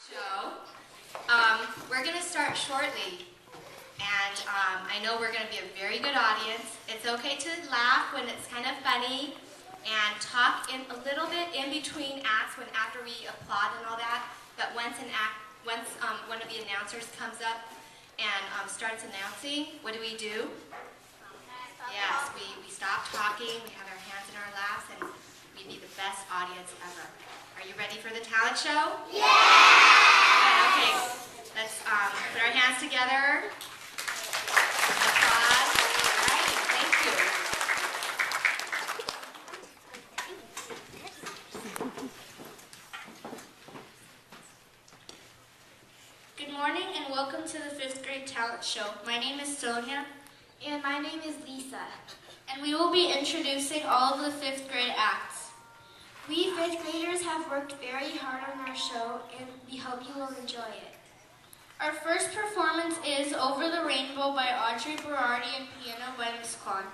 show. We're going to start shortly, and I know we're going to be a very good audience. It's okay to laugh when it's kind of funny, and talk in a little bit in between acts after we applaud and all that. But once one of the announcers comes up and starts announcing, what do? Yes, we stop talking, we have our hands in our laps, and we be the best audience ever. Are you ready for the talent show? Yeah! Good, okay, let's put our hands together. Applause. All right, thank you. Good morning and welcome to the 5th grade talent show. My name is Sonia. And my name is Lisa. And we will be introducing all of the 5th grade acts. We 5th graders have worked very hard on our show, and we hope you will enjoy it. Our first performance is Over the Rainbow by Audrey and piano by Miss Kwan.